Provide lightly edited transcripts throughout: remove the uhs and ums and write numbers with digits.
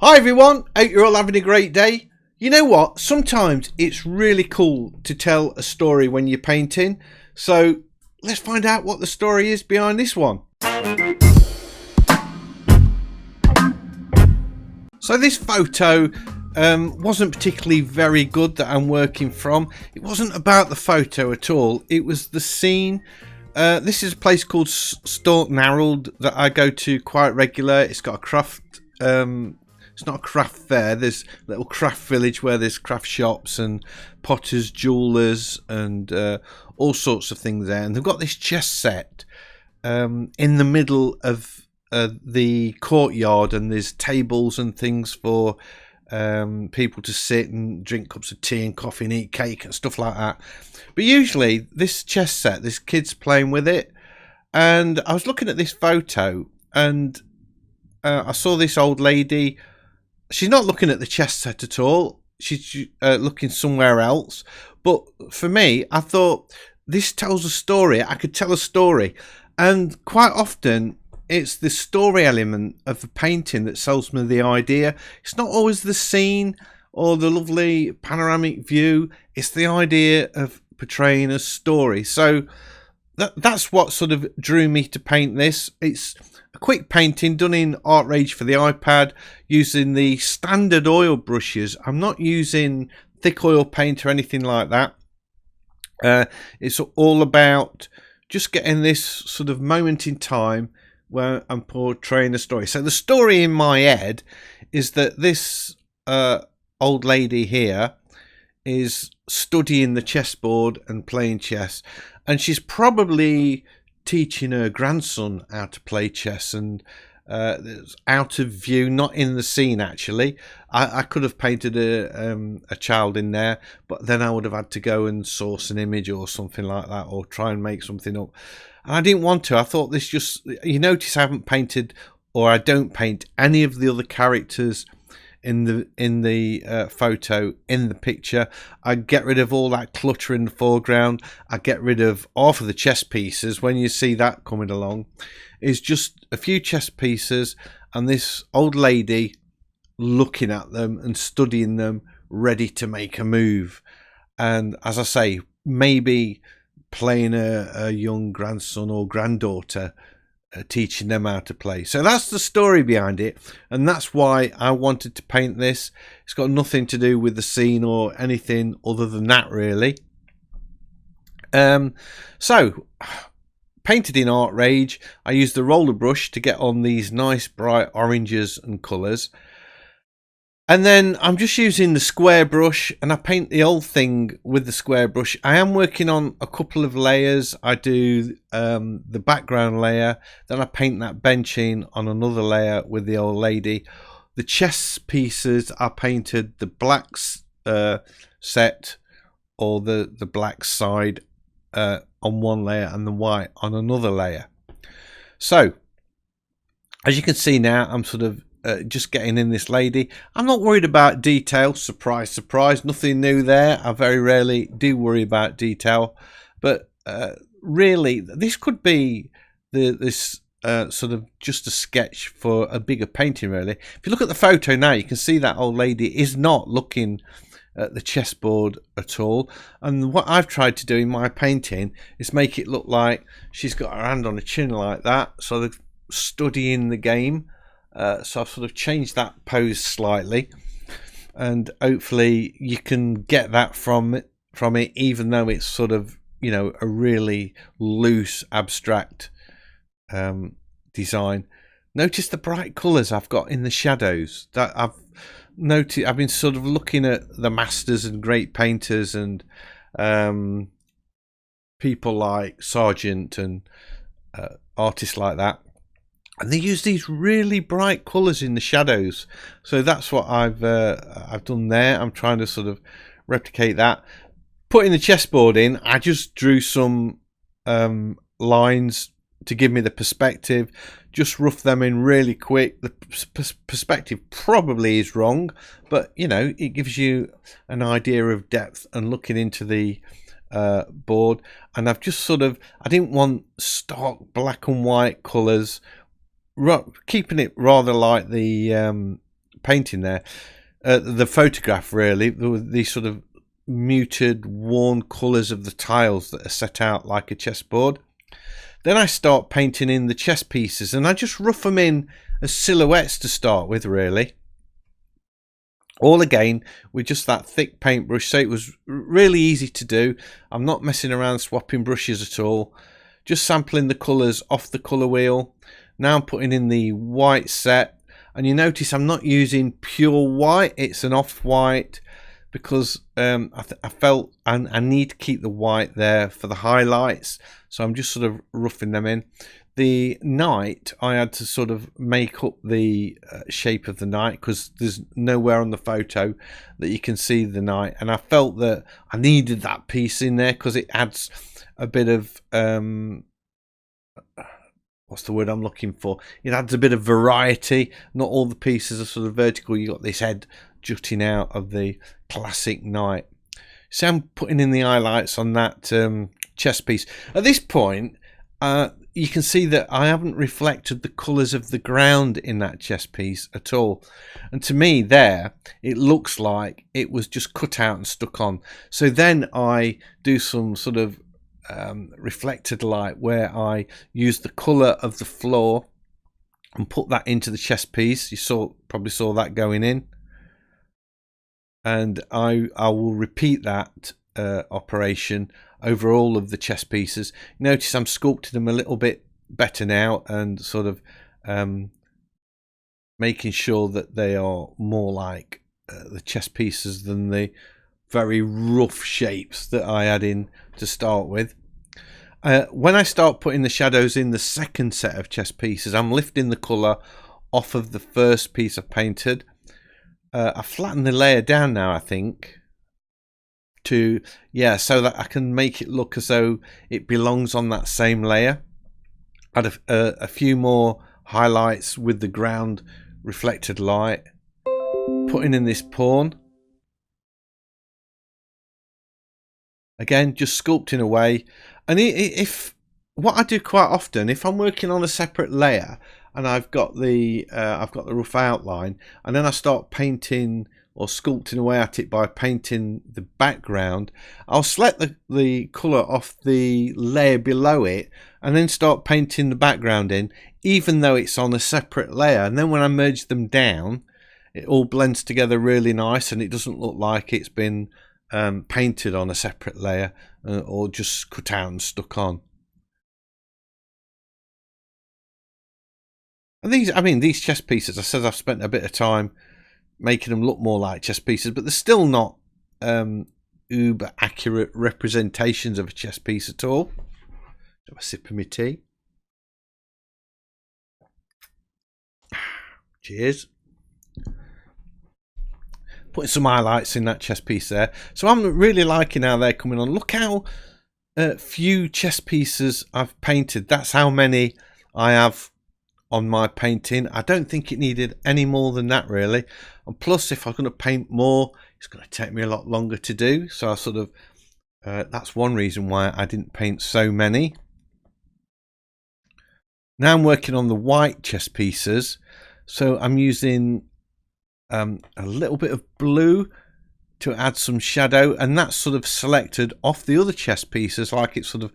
Hi everyone, hope you're all having a great day. You know what, sometimes it's really cool to tell a story when you're painting, so let's find out what the story is behind this one. So this photo wasn't particularly very good that I'm working from. It wasn't about the photo at all, it was the scene. This is a place called Staunton Harold that I go to quite regular. It's got a craft it's not a craft fair, there's a little craft village where there's craft shops and potters, jewelers and all sorts of things there. And they've got this chess set in the middle of the courtyard, and there's tables and things for people to sit and drink cups of tea and coffee and eat cake and stuff like that. But usually this chess set, there's kids playing with it. And I was looking at this photo and I saw this old lady. She's not looking at the chess set at all. She's looking somewhere else. But for me, I thought this tells a story. I could tell a story. And quite often, it's the story element of the painting that sells me the idea. It's not always the scene or the lovely panoramic view. It's the idea of portraying a story. So that's what sort of drew me to paint this. It's a quick painting done in Artrage for the iPad using the standard oil brushes. I'm not using thick oil paint or anything like that. It's all about just getting this sort of moment in time where I'm portraying a story. So the story in my head is that this old lady here is studying the chessboard and playing chess, and she's probably teaching her grandson how to play chess, and it's out of view, not in the scene actually. I could have painted a child in there, but then I would have had to go and source an image or something like that, or try and make something up, and I didn't want to. I thought this just, you notice I haven't painted, or I don't paint any of the other characters in the photo, in the picture. I get rid of all that clutter in the foreground. I get rid of half of the chess pieces. When you see that coming along, it's just a few chess pieces and this old lady looking at them and studying them, ready to make a move. And as I say, maybe playing a young grandson or granddaughter, teaching them how to play. So that's the story behind it, and that's why I wanted to paint this. It's got nothing to do with the scene or anything other than that, really. So painted in Artrage. I used the roller brush to get on these nice bright oranges and colours, and then I'm just using the square brush, and I paint the whole thing with the square brush. I am working on a couple of layers. I do the background layer, then I paint that benching on another layer with the old lady. The chess pieces I painted the black set, or the black side on one layer and the white on another layer. So as you can see now, I'm sort of just getting in this lady. I'm not worried about detail. Surprise, surprise, nothing new there. I very rarely do worry about detail, but really this could be this sort of just a sketch for a bigger painting, really. If you look at the photo now, you can see that old lady is not looking at the chessboard at all, and what I've tried to do in my painting is make it look like she's got her hand on her chin like that, sort of studying the game. So I've sort of changed that pose slightly, and hopefully you can get that from it, even though it's sort of, you know, a really loose abstract design. Notice the bright colours I've got in the shadows. That I've been sort of looking at the masters and great painters and people like Sargent and artists like that. And they use these really bright colours in the shadows. So that's what I've done there. I'm trying to sort of replicate that. Putting the chessboard in, I just drew some lines to give me the perspective. Just rough them in really quick. The perspective probably is wrong, but you know, it gives you an idea of depth and looking into the board. And I've just sort of, I didn't want stark black and white colours, keeping it rather like the painting there, the photograph really, the sort of muted, worn colours of the tiles that are set out like a chessboard. Then I start painting in the chess pieces, and I just rough them in as silhouettes to start with, really. All again with just that thick paintbrush, so it was really easy to do. I'm not messing around swapping brushes at all. Just sampling the colours off the colour wheel. Now I'm putting in the white set, and you notice I'm not using pure white, it's an off-white, because I felt I need to keep the white there for the highlights, so I'm just sort of roughing them in. The knight, I had to sort of make up the shape of the knight, because there's nowhere on the photo that you can see the knight, and I felt that I needed that piece in there because it adds a bit of what's the word I'm looking for? It adds a bit of variety. Not all the pieces are sort of vertical. You got this head jutting out of the classic knight. So I'm putting in the highlights on that chess piece. At this point, you can see that I haven't reflected the colours of the ground in that chess piece at all. And to me there, it looks like it was just cut out and stuck on. So then I do some sort of reflected light where I use the colour of the floor and put that into the chess piece. You probably saw that going in. And I will repeat that operation over all of the chess pieces. Notice I'm sculpting them a little bit better now, and sort of making sure that they are more like the chess pieces than the very rough shapes that I had in to start with. When I start putting the shadows in the second set of chess pieces, I'm lifting the colour off of the first piece I painted. I flatten the layer down now, I think, so that I can make it look as though it belongs on that same layer. Add a few more highlights with the ground reflected light, putting in this pawn. Again, just sculpting away. And if what I do quite often, if I'm working on a separate layer and I've got the rough outline, and then I start painting or sculpting away at it by painting the background, I'll select the colour off the layer below it and then start painting the background in, even though it's on a separate layer. And then when I merge them down, it all blends together really nice, and it doesn't look like it's been painted on a separate layer or just cut out and stuck on. And these chess pieces, I said I've spent a bit of time making them look more like chess pieces, but they're still not uber accurate representations of a chess piece at all. Have a sip of my tea. Cheers. Putting some highlights in that chess piece there. So I'm really liking how they're coming on. Look how few chess pieces I've painted. That's how many I have on my painting. I don't think it needed any more than that, really. And plus, if I'm going to paint more, it's going to take me a lot longer to do. So I sort of that's one reason why I didn't paint so many. Now I'm working on the white chess pieces, so I'm using a little bit of blue to add some shadow, and that's sort of selected off the other chess pieces, like it's sort of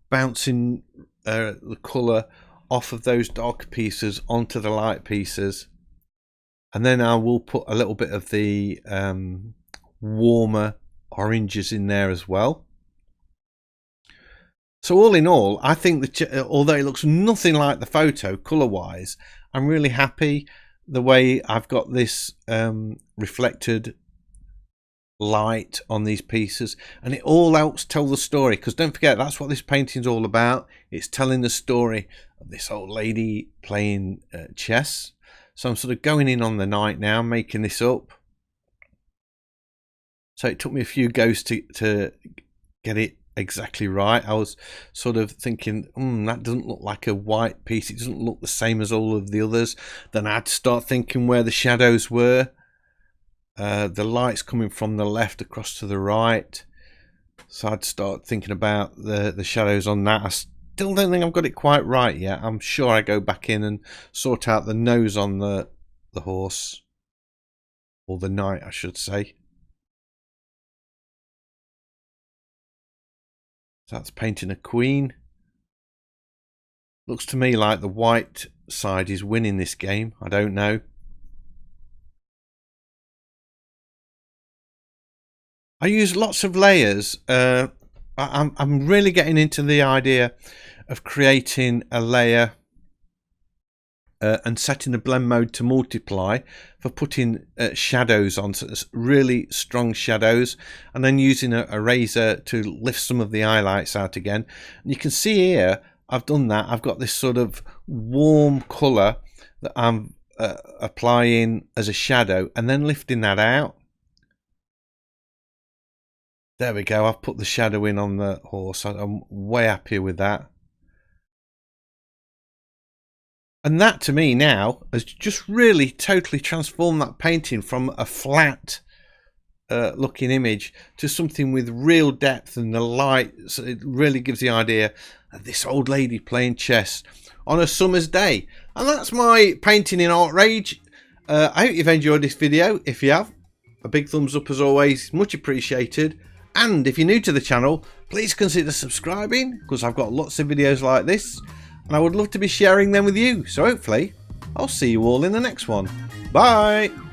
bouncing the colour off of those dark pieces onto the light pieces. And then I will put a little bit of the warmer oranges in there as well. So all in all, I think that although it looks nothing like the photo colour wise, I'm really happy the way I've got this reflected light on these pieces, and it all helps tell the story, because don't forget, that's what this painting's all about. It's telling the story of this old lady playing chess. So I'm sort of going in on the knight now, making this up. So it took me a few goes to get it exactly right. I was sort of thinking, that doesn't look like a white piece, it doesn't look the same as all of the others. Then I had to start thinking where the shadows were. The light's coming from the left across to the right, so I'd start thinking about the shadows on that. I still don't think I've got it quite right yet. I'm sure I go back in and sort out the nose on the horse. or the knight I should say. So that's painting a queen. Looks to me like the white side is winning this game. I don't know. I use lots of layers. I'm really getting into the idea of creating a layer and setting the blend mode to multiply for putting shadows on, so it's really strong shadows, and then using a razor to lift some of the highlights out again. And you can see here I've done that. I've got this sort of warm colour that I'm applying as a shadow and then lifting that out. There we go. I've put the shadow in on the horse. I'm way happier with that. And that to me now has just really totally transformed that painting from a flat looking image to something with real depth, and the light, so it really gives the idea of this old lady playing chess on a summer's day. And that's my painting in Artrage. I hope you've enjoyed this video. If you have, a big thumbs up as always, much appreciated. And if you're new to the channel, please consider subscribing, because I've got lots of videos like this and I would love to be sharing them with you. So hopefully I'll see you all in the next one. Bye.